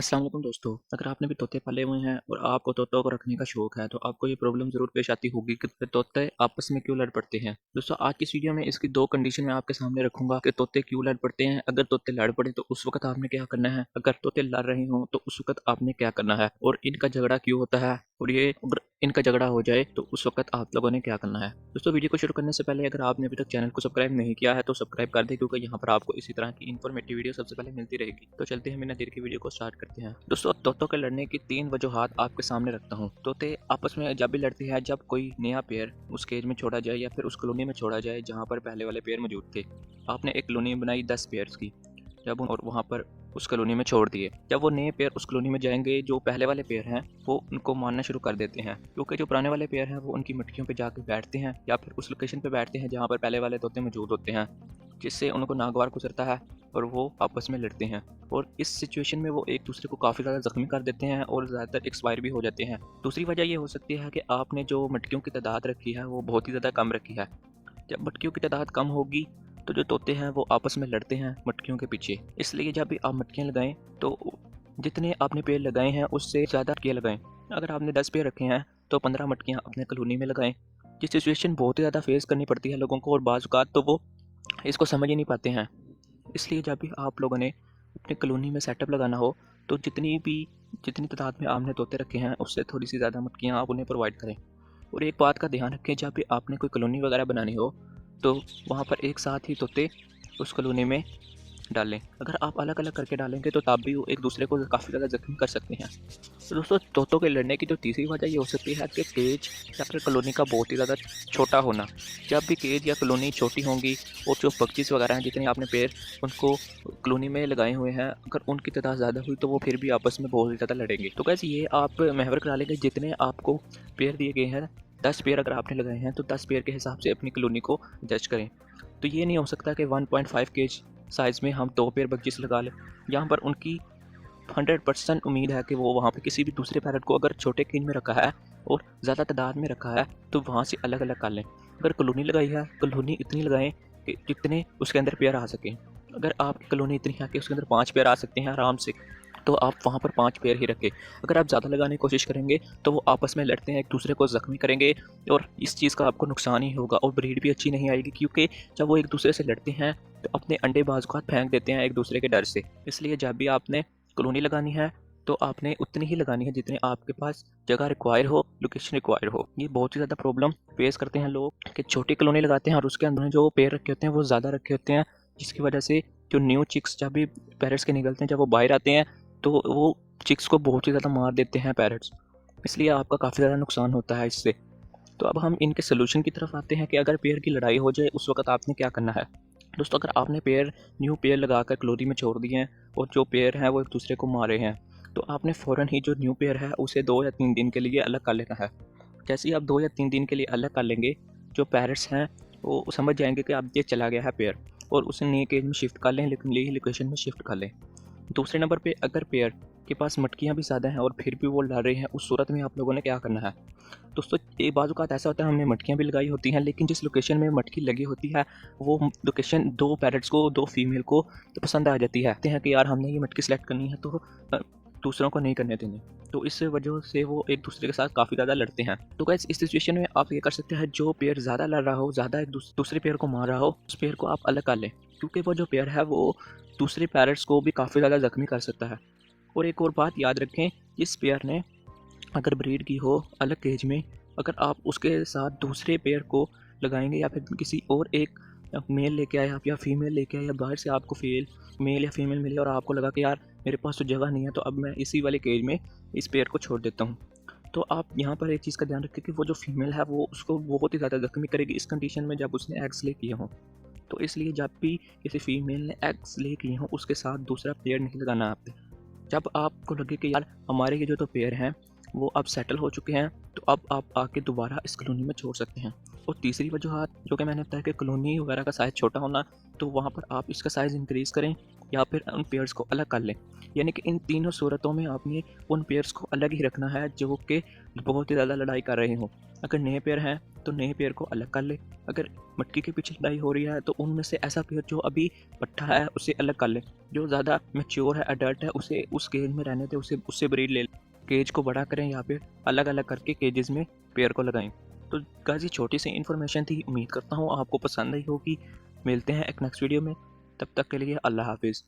अस्सलाम वालेकुम दोस्तों, अगर आपने भी तोते पाले हुए हैं और आपको तोतों को रखने का शौक है, तो आपको ये प्रॉब्लम ज़रूर पेश आती होगी कि तोते आपस में क्यों लड़ पड़ते हैं। दोस्तों आज की इस वीडियो में इसकी 2 कंडीशन मैं आपके सामने रखूँगा कि तोते क्यों लड़ पड़ते हैं। अगर तोते लड़ पड़े तो उस वक़्त आपने क्या करना है? अगर तोते लड़ रहे हों तो उस वक़्त आपने क्या करना है? और इनका झगड़ा क्यों होता है? और ये अगर इनका झगड़ा हो जाए तो उस वक़्त आप लोगों ने क्या करना है? दोस्तों वीडियो को शुरू करने से पहले अगर आपने अभी तक चैनल को सब्सक्राइब नहीं किया है तो सब्सक्राइब कर दें, क्योंकि यहाँ पर आपको इसी तरह की इन्फॉर्मेटिव वीडियो सबसे पहले मिलती रहेगी। तो चलते हैं बिना देर की वीडियो को स्टार्ट करते हैं। दोस्तों तोतों के लड़ने की 3 वजूहात आपके सामने रखता हूँ। तोते आपस में जब भी लड़ते हैं जब कोई नया पेयर उस केज में छोड़ा जाए या फिर उस कॉलोनी में छोड़ा जाए जहाँ पर पहले वाले पेयर मौजूद थे। आपने एक कॉलोनी बनाई 10 पेयर्स की, जब और वहाँ पर उस कॉलोनी में छोड़ दिए। जब वो नए पेयर उस कॉलोनी में जाएंगे, जो पहले वाले पेयर हैं वो उनको मारना शुरू कर देते हैं, क्योंकि जो पुराने वाले पेयर हैं वो उनकी मटकियों पे जाके बैठते हैं या फिर उस लोकेशन पे बैठते हैं जहाँ पर पहले वाले तोते मौजूद होते हैं, जिससे उनको नागवार गुजरता है और वो आपस में लड़ते हैं। और इस सिचुएशन में वो एक दूसरे को काफ़ी ज़्यादा ज़ख्मी कर देते हैं और ज़्यादातर एक्सपायर भी हो जाते हैं। दूसरी वजह ये हो सकती है कि आपने जो मटकियों की तादाद रखी है वो बहुत ही ज़्यादा कम रखी है। जब मटकियों की तादाद कम होगी तो जो तोते हैं वो आपस में लड़ते हैं मटकियों के पीछे। इसलिए जब भी आप मटकियाँ लगाएं तो जितने आपने पेड़ लगाए हैं उससे ज़्यादा मटकियाँ लगाएं। अगर आपने 10 पेड़ रखे हैं तो 15 मटकियाँ अपने कॉलोनी में लगाएं। ये सिचुएशन बहुत ही ज़्यादा फेस करनी पड़ती है लोगों को और बाज़ औक़ात तो वो इसको समझ ही नहीं पाते हैं। इसलिए जब भी आप लोगों ने अपनी कॉलोनी में सेटअप लगाना हो तो जितनी तादाद में आपने तोते रखे हैं उससे थोड़ी सी ज़्यादा मटकियाँ आप उन्हें प्रोवाइड करें। और एक बात का ध्यान रखें, जब भी आपने कोई कॉलोनी वगैरह बनानी हो तो वहाँ पर एक साथ ही तोते उस कॉलोनी में डालें। अगर आप अलग-अलग करके डालेंगे तो तब भी वो एक दूसरे को काफ़ी ज़्यादा ज़ख्मी कर सकते हैं। तो दोस्तों तोतों के लड़ने की जो तीसरी वजह ये हो सकती है कि केज या फिर कॉलोनी का बहुत ही ज़्यादा छोटा होना। जब भी केज या कॉलोनी छोटी होंगी और जो पक्षी वगैरह हैं जितने आपने पेड़ उनको कॉलोनी में लगाए हुए हैं, अगर उनकी तादाद ज़्यादा हुई तो वो फिर भी आपस में बहुत ही ज़्यादा लड़ेंगे। तो गाइस ये आप महवर करा लेंगे, जितने आपको पेड़ दिए गए हैं 10 पेड़ अगर आपने लगाए हैं तो 10 पेड़ के हिसाब से अपनी कॉलोनी को जज करें। तो ये नहीं हो सकता कि 1.5 केज साइज़ में हम 2 पेड़ बगीचे लगा लें। यहाँ पर उनकी 100% उम्मीद है कि वो वहाँ पे किसी भी दूसरे पैरेट को अगर छोटे केज में रखा है और ज़्यादा तादाद में रखा है तो वहाँ से अलग-अलग कर लें। अगर कॉलोनी लगाई है, कॉलोनी इतनी लगाएँ कि जितने उसके अंदर पेड़ आ सकें। अगर आपकी कॉलोनी इतनी है कि उसके अंदर 5 पेड़ आ सकते हैं आराम से, तो आप वहाँ पर 5 पेड़ ही रखें। अगर आप ज़्यादा लगाने की कोशिश करेंगे तो वो आपस में लड़ते हैं, एक दूसरे को ज़ख्मी करेंगे और इस चीज़ का आपको नुकसान ही होगा और ब्रीड भी अच्छी नहीं आएगी, क्योंकि जब वो एक दूसरे से लड़ते हैं तो अपने अंडे बाज़ औक़ात फेंक देते हैं एक दूसरे के डर से। इसलिए जब भी आपने कॉलोनी लगानी है तो आपने उतनी ही लगानी है जितने आपके पास जगह रिक्वायर हो, लोकेशन रिक्वायर हो। ये बहुत ही ज़्यादा प्रॉब्लम फेस करते हैं लोग कि छोटी कॉलोनी लगाते हैं और उसके अंदर जो पेड़ रखे होते हैं वो ज़्यादा रखे होते हैं, जिसकी वजह से जो न्यू चिक्स जब भी पैरेट्स के निकलते हैं, जब वो बाहर आते हैं तो वो चिक्स को बहुत ही ज़्यादा मार देते हैं पैरेट्स। इसलिए आपका काफ़ी ज़्यादा नुकसान होता है इससे। तो अब हम इनके सॉल्यूशन की तरफ आते हैं कि अगर पेड़ की लड़ाई हो जाए उस वक़्त आपने क्या करना है। दोस्तों अगर आपने न्यू पेड़ लगाकर कॉलोनी में छोड़ दिए हैं और जो पेड़ हैं वो एक दूसरे को मार रहे हैं, तो आपने फ़ौरन ही जो न्यू पेड़ है उसे 2 या 3 दिन के लिए अलग कर लेना है। जैसे ही आप 2 या 3 दिन के लिए अलग कर लेंगे, जो पैरेट्स हैं वो समझ जाएँगे कि अब ये चला गया है पेड़, और उसे नए केज में शिफ्ट कर लें, लेकिन नई लोकेशन में शिफ्ट कर लें। दूसरे नंबर पे अगर पेड़ के पास मटकियाँ भी ज़्यादा हैं और फिर भी वो लड़ रहे हैं, उस सूरत में आप लोगों ने क्या करना है। दोस्तों एक बाज़ औक़ात ऐसा होता है हमने मटकियाँ भी लगाई होती हैं, लेकिन जिस लोकेशन में मटकी लगी होती है वो लोकेशन 2 पैरेट्स को, 2 फीमेल को तो पसंद आ जाती है। कहते हैं कि यार हमने ये मटकी सेलेक्ट करनी है तो दूसरों को नहीं करने देनी। तो इस वजह से वो एक दूसरे के साथ काफ़ी ज़्यादा लड़ते हैं। तो गाइस इस सिचुएशन में आप ये कर सकते हैं, जो पेड़ ज़्यादा लड़ रहा हो, ज़्यादा एक दूसरे पेड़ को मार रहा हो, उस पेड़ को आप अलग कर लें, क्योंकि वो जो पेड़ है वो दूसरे पैरेट्स को भी काफ़ी ज़्यादा ज़ख्मी कर सकता है। और एक और बात याद रखें, जिस पेयर ने अगर ब्रीड की हो अलग केज में, अगर आप उसके साथ दूसरे पेयर को लगाएंगे या फिर किसी और एक मेल लेके आए आप या फीमेल लेके आए, या बाहर से आपको मेल या फीमेल मिले और आपको लगा कि यार मेरे पास तो जगह नहीं है तो अब मैं इसी वाले केज में इस पेयर को छोड़ देता हूँ, तो आप यहाँ पर एक चीज़ का ध्यान रखें कि वो जो फीमेल है वो उसको बहुत ही ज़्यादा ज़ख्मी करेगी इस कंडीशन में जब उसने एग्स ले किए हों। तो इसलिए जब भी किसी फीमेल ने एग्स ले किए हों उसके साथ दूसरा पेयर नहीं लगाना आपने। जब आपको लगे कि यार हमारे ये जो तो पेयर हैं वो अब सेटल हो चुके हैं, तो अब आप आके दोबारा इस कॉलोनी में छोड़ सकते हैं। और तीसरी वजूहत जो कि मैंने बताया कि कॉलोनी वगैरह का साइज़ छोटा होना, तो वहाँ पर आप इसका साइज़ इंक्रीज़ करें या फिर उन पेयर्स को अलग कर लें। यानी कि इन तीनों सूरतों में आपने उन पेयर्स को अलग ही रखना है जो कि बहुत ही ज़्यादा लड़ाई कर रहे हों। अगर नए पेयर हैं तो नए पेयर को अलग कर ले। अगर मटकी के पीछे लड़ाई हो रही है तो उनमें से ऐसा पेयर जो अभी पट्ठा है उसे अलग कर ले। जो ज़्यादा मैच्योर है, अडल्ट है, उसे उस केज में रहने दें, उसे उससे ब्रीड ले लें। केज को बड़ा करें या फिर अलग अलग करके केजेस में पेयर को लगाएं। तो गाइस ये छोटी सी इन्फॉर्मेशन थी, उम्मीद करता हूँ आपको पसंद आई होगी। मिलते हैं एक नेक्स्ट वीडियो में, तब तक के लिए अल्लाह हाफिज़।